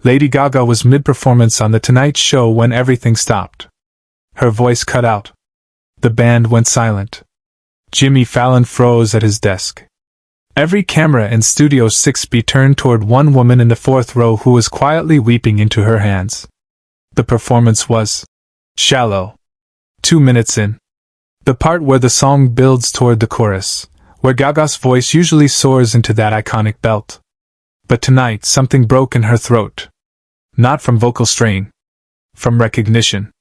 Lady Gaga was mid-performance on The Tonight Show when everything stopped. Her voice cut out. The band went silent. Jimmy Fallon froze at his desk. Every camera in Studio 6B turned toward one woman in the fourth row who was quietly weeping into her hands. The performance was shallow. 2 minutes in. The part where the song builds toward the chorus, where Gaga's voice usually soars into that iconic belt. But tonight something broke in her throat. Not from vocal strain. From recognition.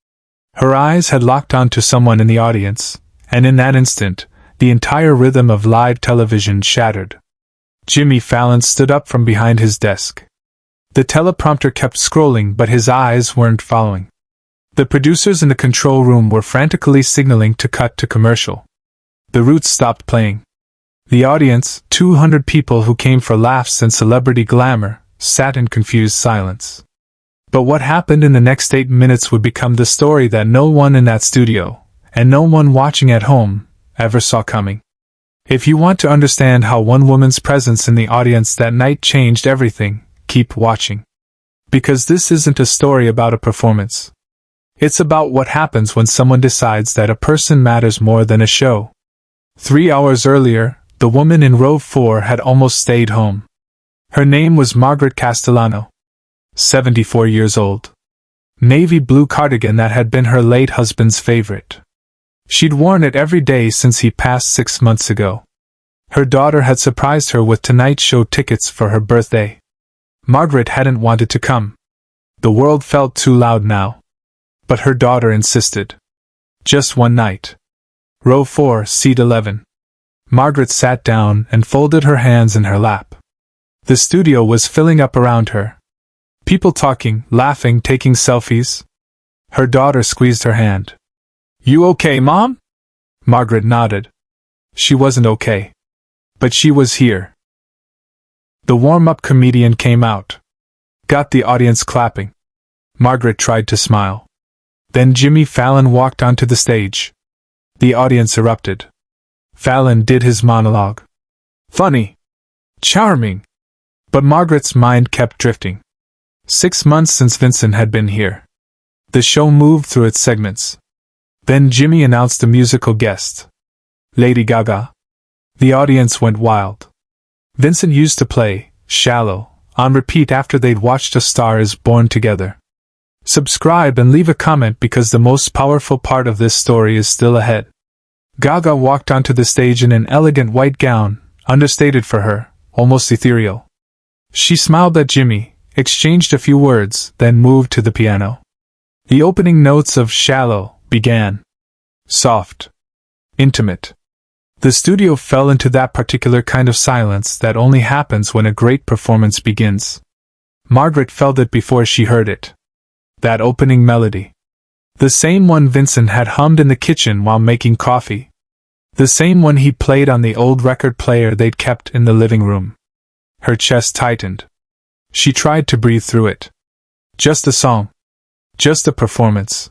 Her eyes had locked onto someone in the audience, and in that instant, the entire rhythm of live television shattered. Jimmy Fallon stood up from behind his desk. The teleprompter kept scrolling, but his eyes weren't following. The producers in the control room were frantically signaling to cut to commercial. The Roots stopped playing. The audience, 200 people who came for laughs and celebrity glamour, sat in confused silence. But what happened in the next 8 minutes would become the story that no one in that studio, and no one watching at home, ever saw coming. If you want to understand how one woman's presence in the audience that night changed everything, keep watching. Because this isn't a story about a performance. It's about what happens when someone decides that a person matters more than a show. 3 hours earlier, the woman in row 4 had almost stayed home. Her name was Margaret Castellano. 74 years old. Navy blue cardigan that had been her late husband's favorite. She'd worn it every day since he passed 6 months ago. Her daughter had surprised her with Tonight Show tickets for her birthday. Margaret hadn't wanted to come. The world felt too loud now. But her daughter insisted. Just one night. Row 4, seat 11. Margaret sat down and folded her hands in her lap. The studio was filling up around her. People talking, laughing, taking selfies. Her daughter squeezed her hand. "You okay, Mom?" Margaret nodded. She wasn't okay. But she was here. The warm-up comedian came out. Got the audience clapping. Margaret tried to smile. Then Jimmy Fallon walked onto the stage. The audience erupted. Fallon did his monologue. Funny. Charming. But Margaret's mind kept drifting. 6 months since Vincent had been here. The show moved through its segments. Then Jimmy announced a musical guest. Lady Gaga. The audience went wild. Vincent used to play Shallow on repeat after they'd watched A Star Is Born together. Subscribe and leave a comment because the most powerful part of this story is still ahead. Gaga walked onto the stage in an elegant white gown, understated for her, almost ethereal. She smiled at Jimmy, exchanged a few words, then moved to the piano. The opening notes of Shallow began. Soft. Intimate. The studio fell into that particular kind of silence that only happens when a great performance begins. Margaret felt it before she heard it. That opening melody. The same one Vincent had hummed in the kitchen while making coffee. The same one he played on the old record player they'd kept in the living room. Her chest tightened. She tried to breathe through it. Just a song. Just a performance.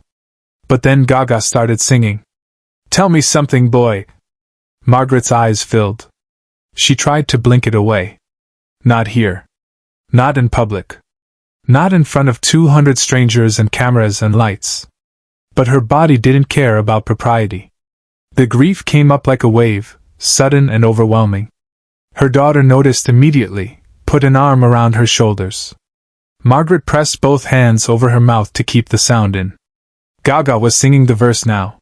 But then Gaga started singing. "Tell me something, boy." Margaret's eyes filled. She tried to blink it away. Not here. Not in public. Not in front of 200 strangers and cameras and lights. But her body didn't care about propriety. The grief came up like a wave, sudden and overwhelming. Her daughter noticed immediately, put an arm around her shoulders. Margaret pressed both hands over her mouth to keep the sound in. Gaga was singing the verse now.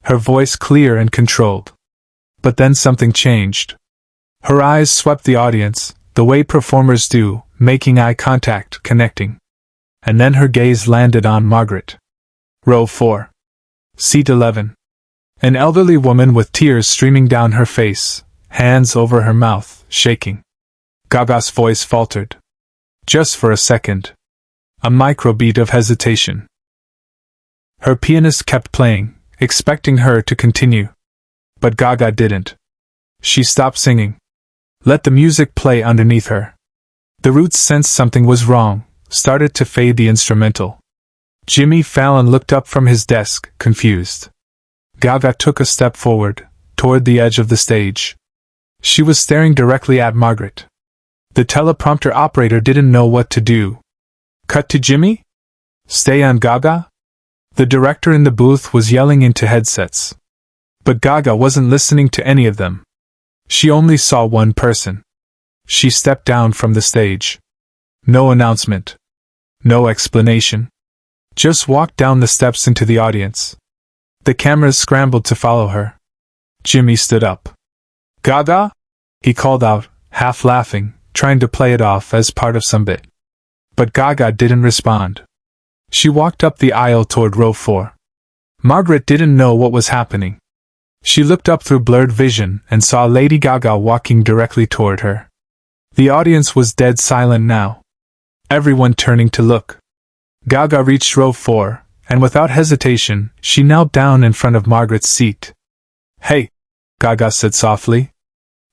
Her voice clear and controlled. But then something changed. Her eyes swept the audience, the way performers do, making eye contact, connecting. And then her gaze landed on Margaret. Row 4. Seat 11. An elderly woman with tears streaming down her face, hands over her mouth, shaking. Gaga's voice faltered. Just for a second. A microbeat of hesitation. Her pianist kept playing, expecting her to continue. But Gaga didn't. She stopped singing. Let the music play underneath her. The Roots sensed something was wrong, started to fade the instrumental. Jimmy Fallon looked up from his desk, confused. Gaga took a step forward, toward the edge of the stage. She was staring directly at Margaret. The teleprompter operator didn't know what to do. Cut to Jimmy? Stay on Gaga? The director in the booth was yelling into headsets. But Gaga wasn't listening to any of them. She only saw one person. She stepped down from the stage. No announcement. No explanation. Just walked down the steps into the audience. The cameras scrambled to follow her. Jimmy stood up. Gaga? He called out, half laughing, trying to play it off as part of some bit. But Gaga didn't respond. She walked up the aisle toward row 4. Margaret didn't know what was happening. She looked up through blurred vision and saw Lady Gaga walking directly toward her. The audience was dead silent now. Everyone turning to look. Gaga reached row 4, and without hesitation, she knelt down in front of Margaret's seat. Hey, Gaga said softly.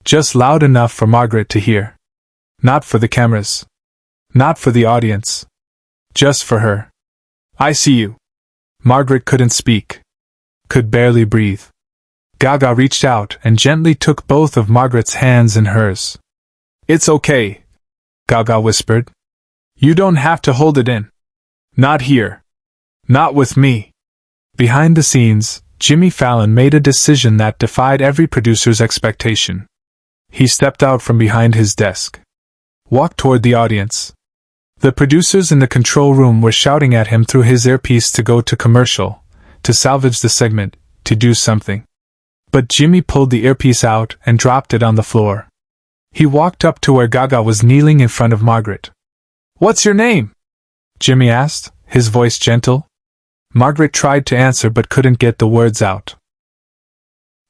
Just loud enough for Margaret to hear. Not for the cameras. Not for the audience. Just for her. I see you. Margaret couldn't speak. Could barely breathe. Gaga reached out and gently took both of Margaret's hands in hers. It's okay, Gaga whispered. You don't have to hold it in. Not here. Not with me. Behind the scenes, Jimmy Fallon made a decision that defied every producer's expectation. He stepped out from behind his desk. Walked toward the audience. The producers in the control room were shouting at him through his earpiece to go to commercial, to salvage the segment, to do something. But Jimmy pulled the earpiece out and dropped it on the floor. He walked up to where Gaga was kneeling in front of Margaret. What's your name? Jimmy asked, his voice gentle. Margaret tried to answer but couldn't get the words out.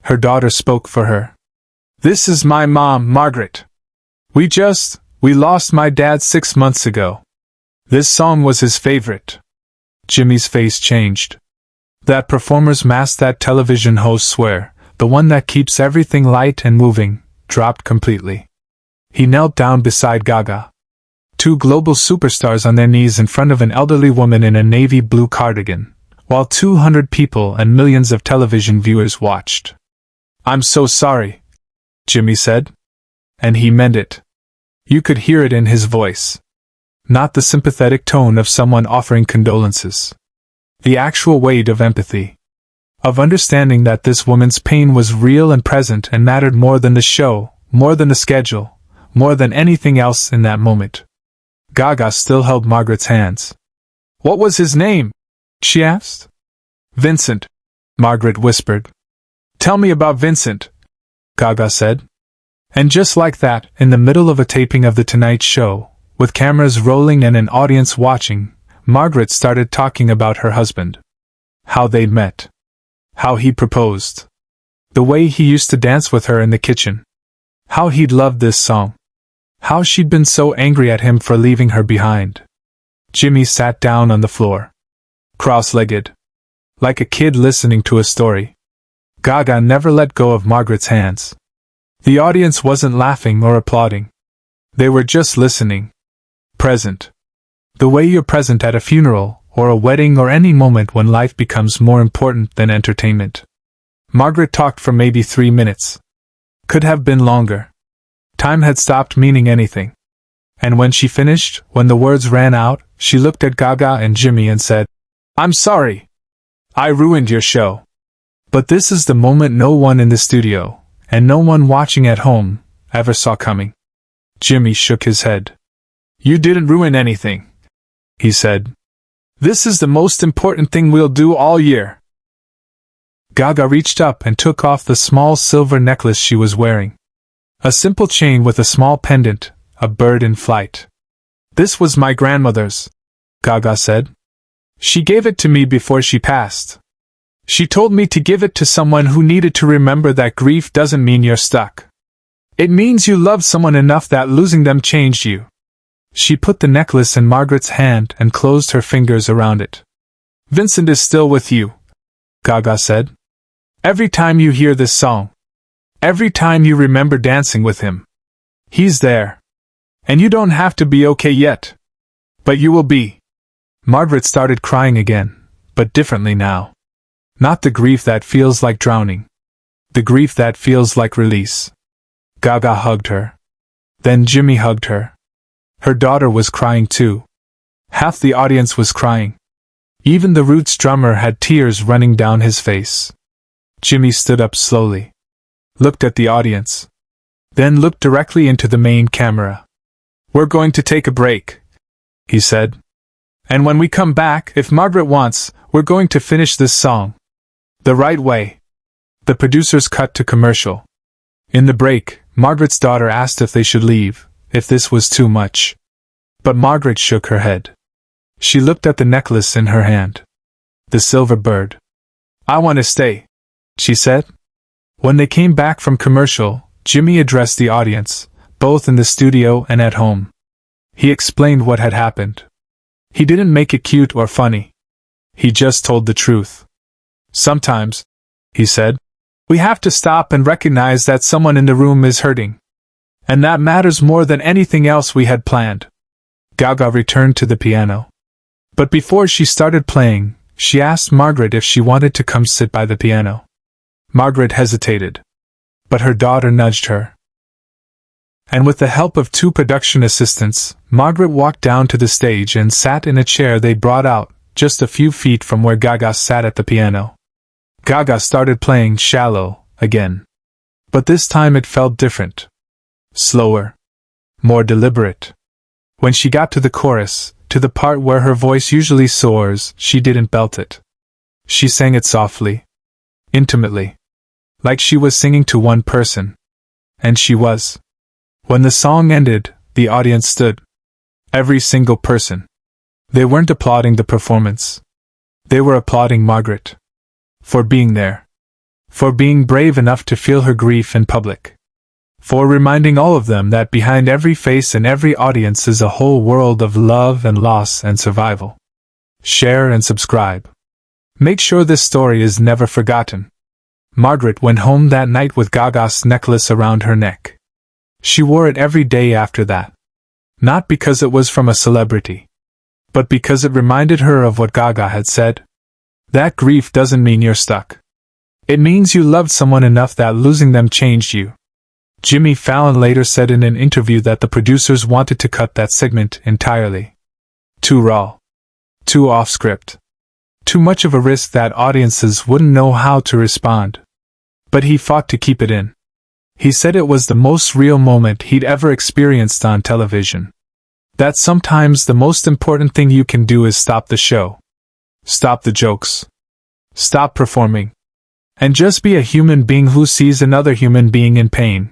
Her daughter spoke for her. This is my mom, Margaret. We lost my dad 6 months ago. This song was his favorite. Jimmy's face changed. That performer's mask that television hosts wear, the one that keeps everything light and moving, dropped completely. He knelt down beside Gaga. Two global superstars on their knees in front of an elderly woman in a navy blue cardigan, while 200 people and millions of television viewers watched. I'm so sorry, Jimmy said. And he meant it. You could hear it in his voice. Not the sympathetic tone of someone offering condolences. The actual weight of empathy. Of understanding that this woman's pain was real and present and mattered more than the show, more than the schedule, more than anything else in that moment. Gaga still held Margaret's hands. What was his name? She asked. Vincent, Margaret whispered. Tell me about Vincent, Gaga said. And just like that, in the middle of a taping of The Tonight Show, with cameras rolling and an audience watching, Margaret started talking about her husband. How they'd met. How he proposed. The way he used to dance with her in the kitchen. How he'd loved this song. How she'd been so angry at him for leaving her behind. Jimmy sat down on the floor. Cross-legged. Like a kid listening to a story. Gaga never let go of Margaret's hands. The audience wasn't laughing or applauding. They were just listening. Present. The way you're present at a funeral, or a wedding or any moment when life becomes more important than entertainment. Margaret talked for maybe 3 minutes. Could have been longer. Time had stopped meaning anything. And when she finished, when the words ran out, she looked at Gaga and Jimmy and said, I'm sorry. I ruined your show. But this is the moment no one in the studio, and no one watching at home, ever saw coming. Jimmy shook his head. You didn't ruin anything, he said. This is the most important thing we'll do all year. Gaga reached up and took off the small silver necklace she was wearing. A simple chain with a small pendant, a bird in flight. This was my grandmother's, Gaga said. She gave it to me before she passed. She told me to give it to someone who needed to remember that grief doesn't mean you're stuck. It means you loved someone enough that losing them changed you. She put the necklace in Margaret's hand and closed her fingers around it. Vincent is still with you, Gaga said. Every time you hear this song. Every time you remember dancing with him. He's there. And you don't have to be okay yet. But you will be. Margaret started crying again, but differently now. Not the grief that feels like drowning. The grief that feels like release. Gaga hugged her. Then Jimmy hugged her. Her daughter was crying too. Half the audience was crying. Even the Roots drummer had tears running down his face. Jimmy stood up slowly, looked at the audience, then looked directly into the main camera. "We're going to take a break," he said. "And when we come back, if Margaret wants, we're going to finish this song the right way." The producers cut to commercial. In the break, Margaret's daughter asked if they should leave, if this was too much. But Margaret shook her head. She looked at the necklace in her hand. The silver bird. "I want to stay," she said. When they came back from commercial, Jimmy addressed the audience, both in the studio and at home. He explained what had happened. He didn't make it cute or funny. He just told the truth. "Sometimes," he said, "we have to stop and recognize that someone in the room is hurting. And that matters more than anything else we had planned." Gaga returned to the piano. But before she started playing, she asked Margaret if she wanted to come sit by the piano. Margaret hesitated, but her daughter nudged her. And with the help of 2 production assistants, Margaret walked down to the stage and sat in a chair they brought out, just a few feet from where Gaga sat at the piano. Gaga started playing Shallow again. But this time it felt different. Slower. More deliberate. When she got to the chorus, to the part where her voice usually soars, she didn't belt it. She sang it softly. Intimately. Like she was singing to one person. And she was. When the song ended, the audience stood. Every single person. They weren't applauding the performance. They were applauding Margaret. For being there. For being brave enough to feel her grief in public. For reminding all of them that behind every face and every audience is a whole world of love and loss and survival. Share and subscribe. Make sure this story is never forgotten. Margaret went home that night with Gaga's necklace around her neck. She wore it every day after that. Not because it was from a celebrity, but because it reminded her of what Gaga had said. That grief doesn't mean you're stuck. It means you loved someone enough that losing them changed you. Jimmy Fallon later said in an interview that the producers wanted to cut that segment entirely. Too raw. Too off-script. Too much of a risk that audiences wouldn't know how to respond. But he fought to keep it in. He said it was the most real moment he'd ever experienced on television. That sometimes the most important thing you can do is stop the show. Stop the jokes. Stop performing. And just be a human being who sees another human being in pain.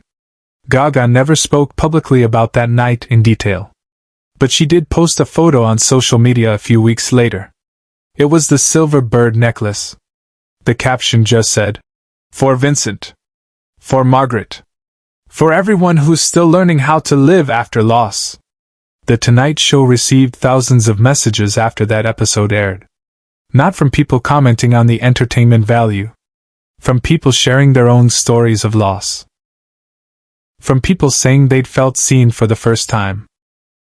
Gaga never spoke publicly about that night in detail. But she did post a photo on social media a few weeks later. It was the silver bird necklace. The caption just said, "For Vincent. For Margaret. For everyone who's still learning how to live after loss." The Tonight Show received thousands of messages after that episode aired. Not from people commenting on the entertainment value. From people sharing their own stories of loss. From people saying they'd felt seen for the first time.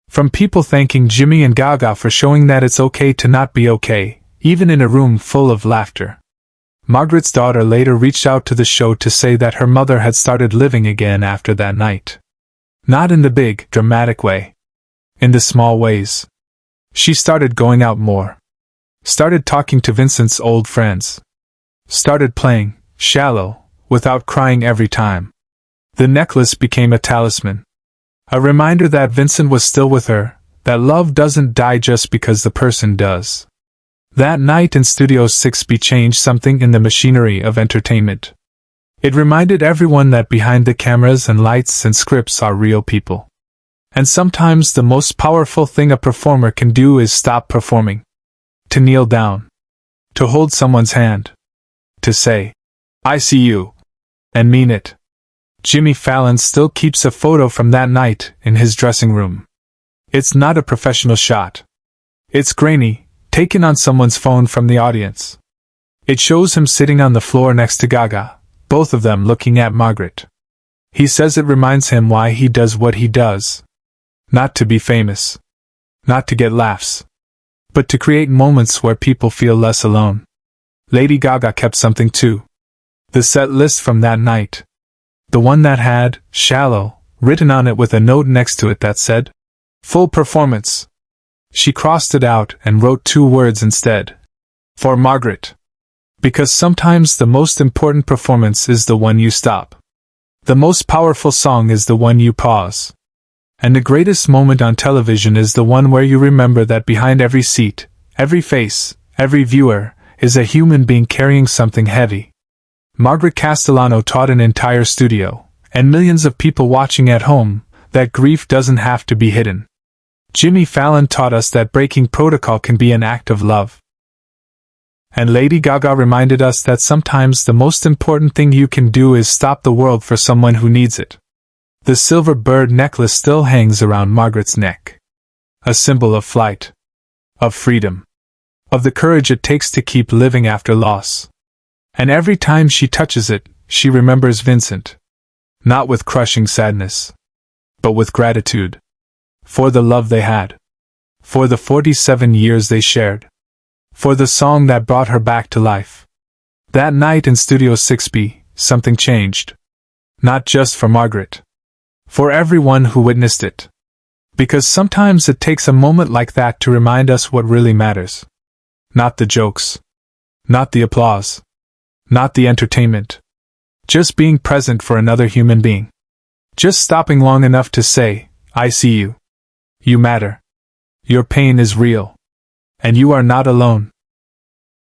From people thanking Jimmy and Gaga for showing that it's okay to not be okay, even in a room full of laughter. Margaret's daughter later reached out to the show to say that her mother had started living again after that night. Not in the big, dramatic way. In the small ways. She started going out more. Started talking to Vincent's old friends. Started playing Shallow without crying every time. The necklace became a talisman. A reminder that Vincent was still with her, that love doesn't die just because the person does. That night in Studio 6B changed something in the machinery of entertainment. It reminded everyone that behind the cameras and lights and scripts are real people. And sometimes the most powerful thing a performer can do is stop performing. To kneel down. To hold someone's hand. To say, "I see you," and mean it. Jimmy Fallon still keeps a photo from that night in his dressing room. It's not a professional shot. It's grainy, taken on someone's phone from the audience. It shows him sitting on the floor next to Gaga, both of them looking at Margaret. He says it reminds him why he does what he does. Not to be famous. Not to get laughs. But to create moments where people feel less alone. Lady Gaga kept something too. The set list from that night. The one that had Shallow written on it with a note next to it that said, "Full performance." She crossed it out and wrote 2 words instead. For Margaret. Because sometimes the most important performance is the one you stop. The most powerful song is the one you pause. And the greatest moment on television is the one where you remember that behind every seat, every face, every viewer, is a human being carrying something heavy. Margaret Castellano taught an entire studio, and millions of people watching at home, that grief doesn't have to be hidden. Jimmy Fallon taught us that breaking protocol can be an act of love. And Lady Gaga reminded us that sometimes the most important thing you can do is stop the world for someone who needs it. The silver bird necklace still hangs around Margaret's neck. A symbol of flight. Of freedom. Of the courage it takes to keep living after loss. And every time she touches it, she remembers Vincent. Not with crushing sadness, but with gratitude. For the love they had. For the 47 years they shared. For the song that brought her back to life. That night in Studio 6B, something changed. Not just for Margaret. For everyone who witnessed it. Because sometimes it takes a moment like that to remind us what really matters. Not the jokes. Not the applause. Not the entertainment. Just being present for another human being. Just stopping long enough to say, I see you. You matter. Your pain is real. And you are not alone.